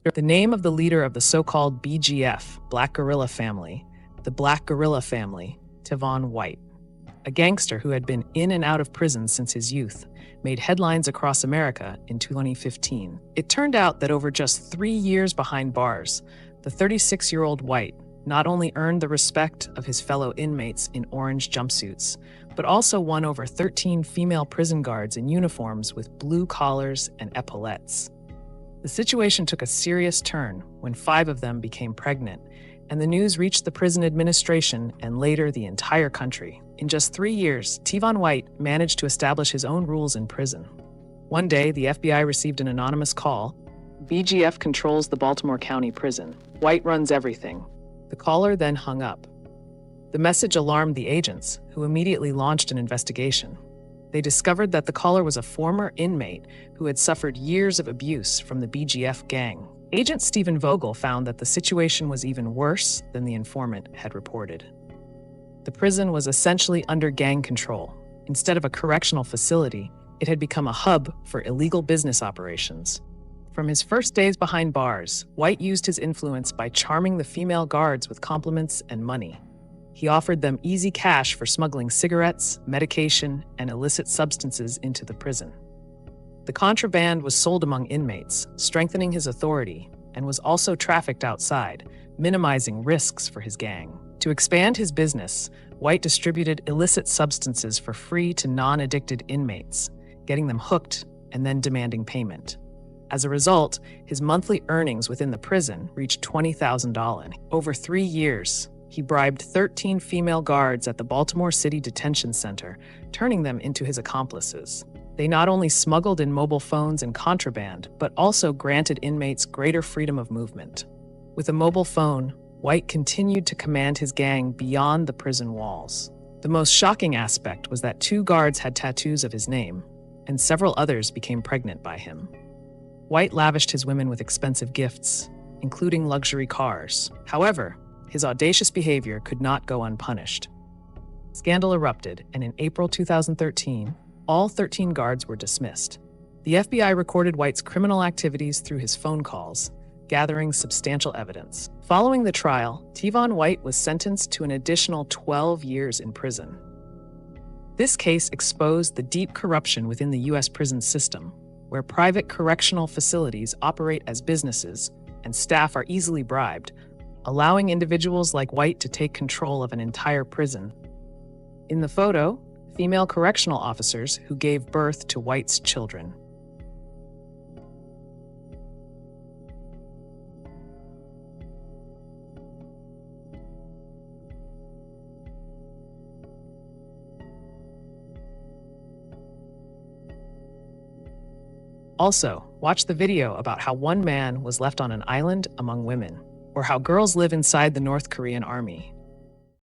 The name of the leader of the so-called BGF, Black Guerrilla Family, the Black Guerrilla Family, Tivon White, a gangster who had been in and out of prison since his youth, made headlines across America in 2015. It turned out that over just 3 years behind bars, the 36-year-old White not only earned the respect of his fellow inmates in orange jumpsuits, but also won over 13 female prison guards in uniforms with blue collars and epaulettes. The situation took a serious turn when 5 of them became pregnant, and the news reached the prison administration and later the entire country. In just 3 years, Tivon White managed to establish his own rules in prison. One day, the FBI received an anonymous call. BGF controls the Baltimore County Prison. White runs everything. The caller then hung up. The message alarmed the agents, who immediately launched an investigation. They discovered that the caller was a former inmate who had suffered years of abuse from the BGF gang. Agent Stephen Vogel found that the situation was even worse than the informant had reported. The prison was essentially under gang control. Instead of a correctional facility, it had become a hub for illegal business operations. From his first days behind bars, White used his influence by charming the female guards with compliments and money. He offered them easy cash for smuggling cigarettes, medication, and illicit substances into the prison. The contraband was sold among inmates, strengthening his authority, and was also trafficked outside, minimizing risks for his gang. To expand his business, White distributed illicit substances for free to non-addicted inmates, getting them hooked and then demanding payment. As a result, his monthly earnings within the prison reached $20,000. Over 3 years, he bribed 13 female guards at the Baltimore City Detention Center, turning them into his accomplices. They not only smuggled in mobile phones and contraband, but also granted inmates greater freedom of movement. With a mobile phone, White continued to command his gang beyond the prison walls. The most shocking aspect was that 2 guards had tattoos of his name, and several others became pregnant by him. White lavished his women with expensive gifts, including luxury cars. However, his audacious behavior could not go unpunished. Scandal erupted, and in April 2013, all 13 guards were dismissed. The FBI recorded White's criminal activities through his phone calls, gathering substantial evidence. Following the trial, Tivon White was sentenced to an additional 12 years in prison. This case exposed the deep corruption within the U.S. prison system, where private correctional facilities operate as businesses and staff are easily bribed, allowing individuals like White to take control of an entire prison. In the photo, female correctional officers who gave birth to White's children. Also, watch the video about how one man was left on an island among women, or how girls live inside the North Korean army.